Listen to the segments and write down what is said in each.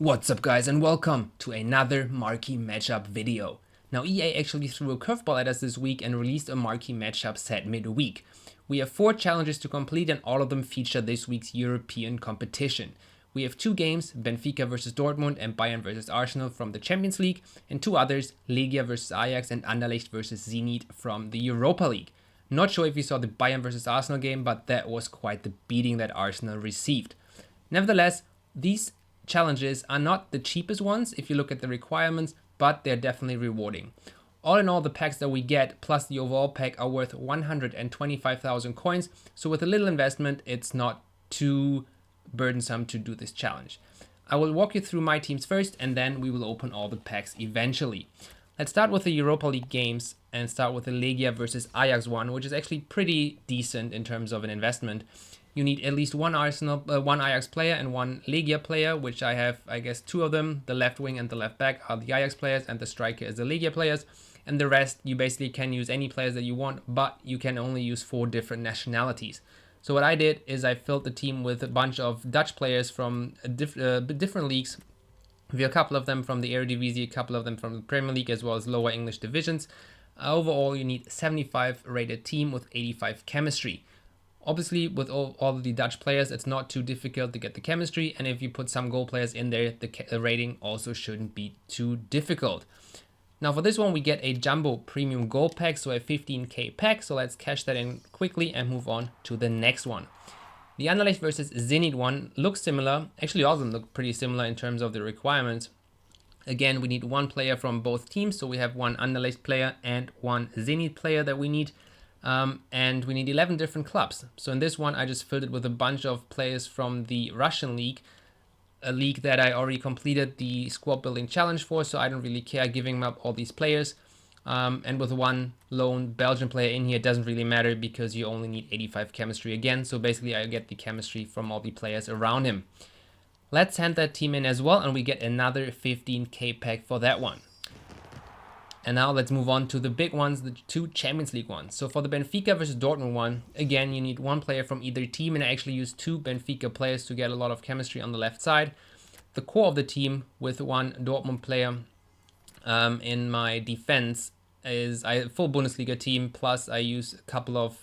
What's up guys and welcome to another Marquee Matchup video. Now EA actually threw a curveball at us this week and released a Marquee Matchup set midweek. We have 4 challenges to complete and all of them feature this week's European competition. We have 2 games, Benfica vs Dortmund and Bayern vs Arsenal from the Champions League, and 2 others, Legia vs Ajax and Anderlecht vs Zenit from the Europa League. Not sure if you saw the Bayern vs Arsenal game, but that was quite the beating that Arsenal received. Nevertheless, these challenges are not the cheapest ones if you look at the requirements, but they're definitely rewarding. All in all, the packs that we get plus the overall pack are worth 125,000 coins, so with a little investment it's not too burdensome to do this challenge. I will walk you through my teams first and then we will open all the packs eventually. Let's start with the Europa League games and start with the Legia versus Ajax one, which is actually pretty decent in terms of an investment. You need at least one Ajax player and one Legia player, which I have, I guess, 2 of them. The left wing and the left back are the Ajax players and the striker is the Legia players. And the rest, you basically can use any players that you want, but you can only use 4 different nationalities. So what I did is I filled the team with a bunch of Dutch players from different leagues. We have a couple of them from the Eredivisie, a couple of them from the Premier League, as well as lower English divisions. Overall, you need 75 rated team with 85 chemistry. Obviously, with all of the Dutch players, it's not too difficult to get the chemistry, and if you put some goal players in there, the rating also shouldn't be too difficult. Now for this one, we get a Jumbo Premium Goal Pack, so a 15k pack, so let's cash that in quickly and move on to the next one. The Anderlecht versus Zenit one looks similar, actually all of them look pretty similar in terms of the requirements. Again, we need one player from both teams, so we have one Anderlecht player and one Zenit player that we need. And we need 11 different clubs. So in this one, I just filled it with a bunch of players from the Russian league, a league that I already completed the squad building challenge for, so I don't really care giving up all these players. And with one lone Belgian player in here, it doesn't really matter because you only need 85 chemistry again. So basically I get the chemistry from all the players around him. Let's hand that team in as well, and we get another 15k pack for that one. And now let's move on to the big ones, the 2 Champions League ones. So for the Benfica versus Dortmund one, again, you need one player from either team, and I actually used 2 Benfica players to get a lot of chemistry on the left side. The core of the team with one Dortmund player in my defense is a full Bundesliga team, plus I use a couple of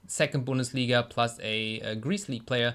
second Bundesliga plus a Greece League player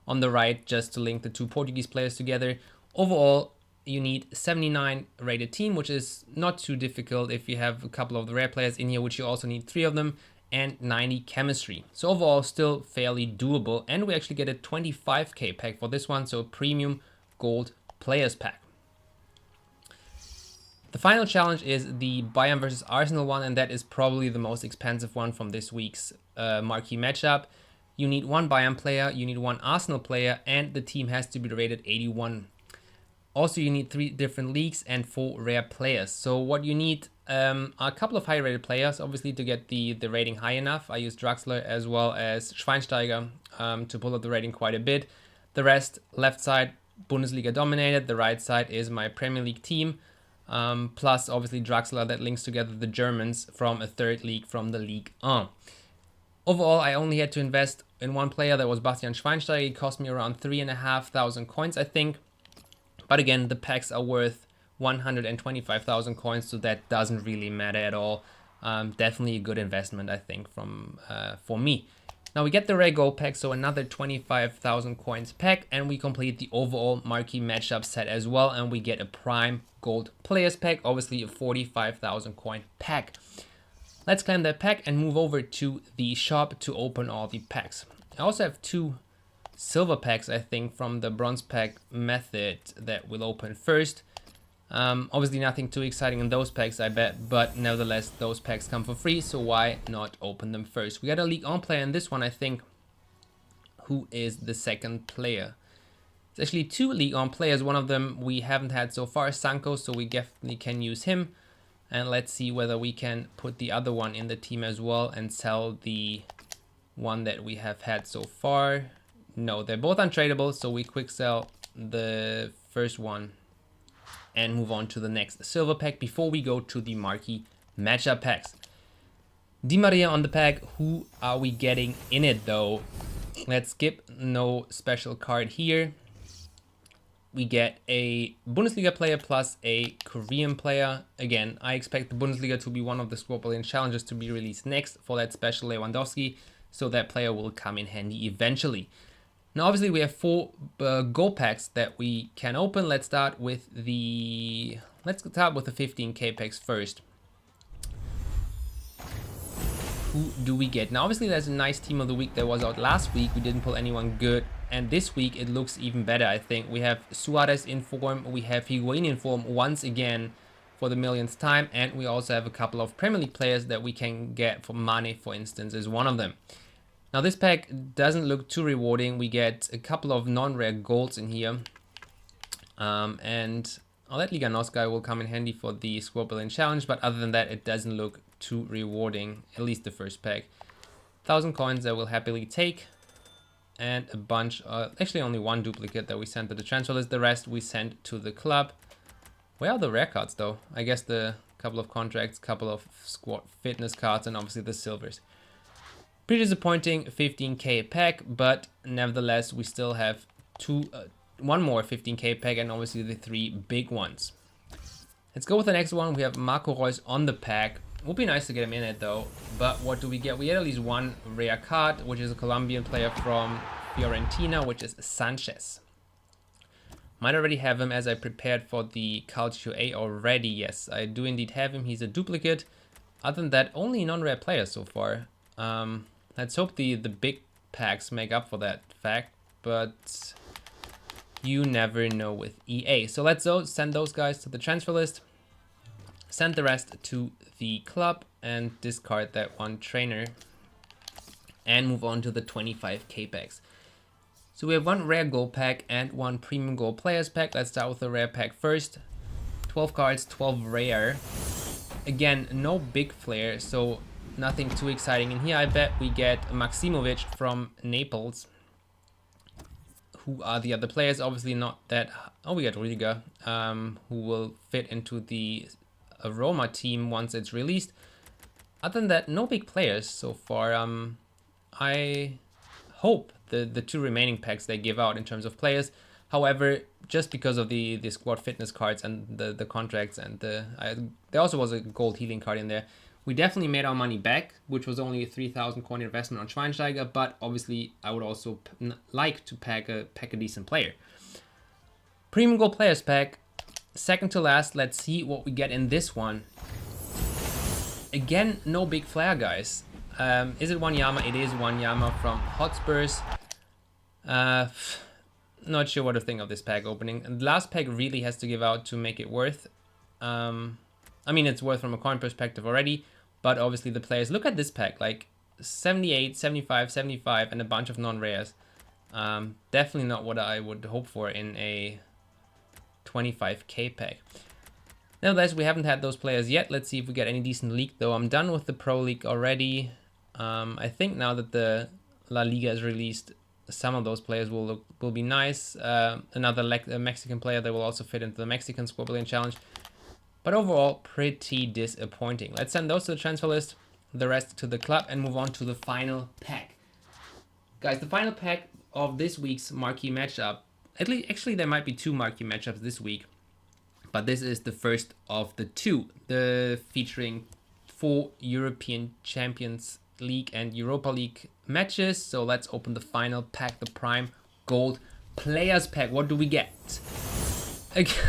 on the right just to link the 2 Portuguese players together. Overall, you need 79 rated team, which is not too difficult if you have a couple of the rare players in here, which you also need 3 of them, and 90 chemistry. So overall, still fairly doable, and we actually get a 25k pack for this one, so a premium gold players pack. The final challenge is the Bayern versus Arsenal one, and that is probably the most expensive one from this week's Marquee Matchup. You need one Bayern player, you need one Arsenal player, and the team has to be rated 81. Also, you need 3 different leagues and 4 rare players. So what you need are a couple of high-rated players, obviously, to get the rating high enough. I use Draxler as well as Schweinsteiger to pull up the rating quite a bit. The rest, left side, Bundesliga dominated. The right side is my Premier League team. Plus, obviously, Draxler that links together the Germans from a 3rd league from the Ligue 1. Overall, I only had to invest in one player, that was Bastian Schweinsteiger. It cost me around 3,500 coins, I think. But again, the packs are worth 125,000 coins, so that doesn't really matter at all. Definitely a good investment, I think, for me. Now we get the rare gold pack, so another 25,000 coins pack, and we complete the overall Marquee Matchup set as well, and we get a prime gold players pack, obviously a 45,000 coin pack. Let's claim that pack and move over to the shop to open all the packs. I also have 2 silver packs, I think, from the bronze pack method that we'll open first. Obviously nothing too exciting in those packs, I bet, but nevertheless those packs come for free, so why not open them first? We got a Ligue 1 player in this one, I think. Who is the second player? It's actually 2 Ligue 1 players. One of them we haven't had so far, Sanko, so we definitely can use him. And let's see whether we can put the other one in the team as well and sell the one that we have had so far. No, they're both untradeable, so we quick sell the first one and move on to the next silver pack before we go to the Marquee Matchup packs. Di Maria on the pack. Who are we getting in it though? Let's skip, no special card here. we get a Bundesliga player plus a Korean player. Again, I expect the Bundesliga to be one of the squad building challenges to be released next for that special Lewandowski, so that player will come in handy eventually. Now, obviously, we have 4 gold packs that we can open. Let's start with the 15k packs first. Who do we get? Now, obviously, there's a nice team of the week that was out last week. We didn't pull anyone good. And this week, it looks even better, I think. We have Suarez in form. We have Higuain in form once again for the millionth time. And we also have a couple of Premier League players that we can get from Mane, for instance, is one of them. Now, this pack doesn't look too rewarding. We get a couple of non-rare golds in here. And I'll let Liga NOS guy will come in handy for the squad building challenge. But other than that, it doesn't look too rewarding, at least the first pack. 1,000 coins I will happily take, and a bunch, actually only 1 duplicate that we sent to the transfer list. The rest we sent to the club. Where are the rare cards though? I guess the couple of contracts, couple of squad fitness cards, and obviously the silvers. Pretty disappointing 15k pack, but nevertheless we still have one more 15k pack, and obviously the 3 big ones. Let's go with the next one. We have Marco Reus on the pack. Would be nice to get him in it though, but what do we get? We get at least 1 rare card, which is a Colombian player from Fiorentina, which is Sanchez. Might already have him as I prepared for the Calcio A already. Yes, I do indeed have him. He's a duplicate. Other than that, only non-rare players so far. Let's hope the big packs make up for that fact, but you never know with EA. So let's send those guys to the transfer list. Send the rest to the club and discard that 1 trainer and move on to the 25k packs. So we have 1 rare gold pack and 1 premium gold players pack. Let's start with the rare pack first. 12 cards, 12 rare. Again, no big flair, so nothing too exciting in here. I bet we get Maximovic from Naples. Who are the other players? Obviously not that. Oh, we got Riga, who will fit into the Roma team once it's released. Other than that, no big players so far. I hope the 2 remaining packs they give out in terms of players. However, just because of the squad fitness cards and the contracts and there also was a gold healing card in there, we definitely made our money back, which was only a 3,000 coin investment on Schweinsteiger. But obviously, I would also like to pack a decent player. Premium gold players pack. Second to last, let's see what we get in this one. Again, no big flair, guys. Is it Wanyama? It is Wanyama from Hotspurs. Not sure what to think of this pack opening. And the last pack really has to give out to make it worth. I mean, it's worth from a coin perspective already, but obviously the players. Look at this pack, like 78, 75, 75, and a bunch of non-rares. Definitely not what I would hope for in a 25k pack. Nevertheless, we haven't had those players yet. Let's see if we get any decent league though. I'm done with the Pro League already. I think now that the La Liga is released, some of those players will be nice. Another Mexican player that will also fit into the Mexican squad building challenge. But overall, pretty disappointing. Let's send those to the transfer list, the rest to the club, and move on to the final pack. Guys, the final pack of this week's marquee matchup. Actually, there might be 2 marquee matchups this week, but this is the first of the 2, featuring 4 European Champions League and Europa League matches. So let's open the final pack, the Prime Gold Players Pack. What do we get?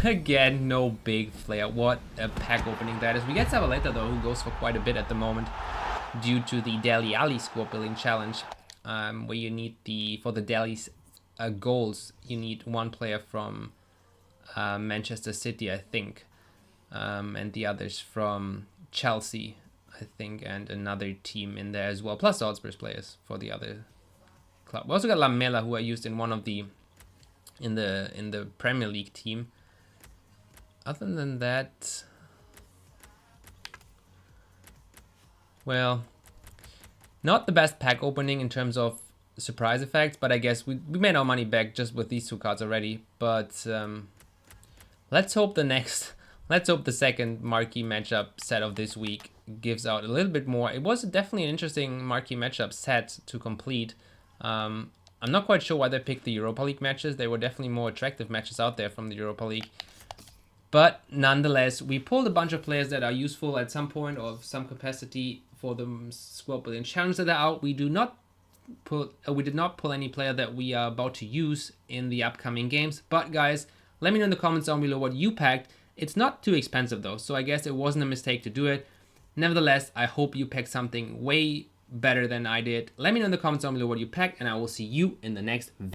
Again, no big flair. What a pack opening that is. We get Zabaleta though, who goes for quite a bit at the moment due to the Dele Alli squad building challenge, where you need for the Dele's goals, you need 1 player from Manchester City, I think, and the others from Chelsea, I think, and another team in there as well, plus Salzburg's players for the other club. We also got Lamela, who I used in one of the in the Premier League team. Other than that, well, not the best pack opening in terms of surprise effects, but I guess we made our money back just with these 2 cards already. But let's hope the second marquee matchup set of this week gives out a little bit more. It was definitely an interesting marquee matchup set to complete. I'm not quite sure why they picked the Europa League matches. They were definitely more attractive matches out there from the Europa League. But nonetheless, we pulled a bunch of players that are useful at some point or some capacity for the squad building challenge that are out. We did not pull any player that we are about to use in the upcoming games. But guys, let me know in the comments down below what you packed. It's not too expensive though, so I guess it wasn't a mistake to do it. Nevertheless, I hope you packed something way better than I did. Let me know in the comments down below what you packed, and I will see you in the next video.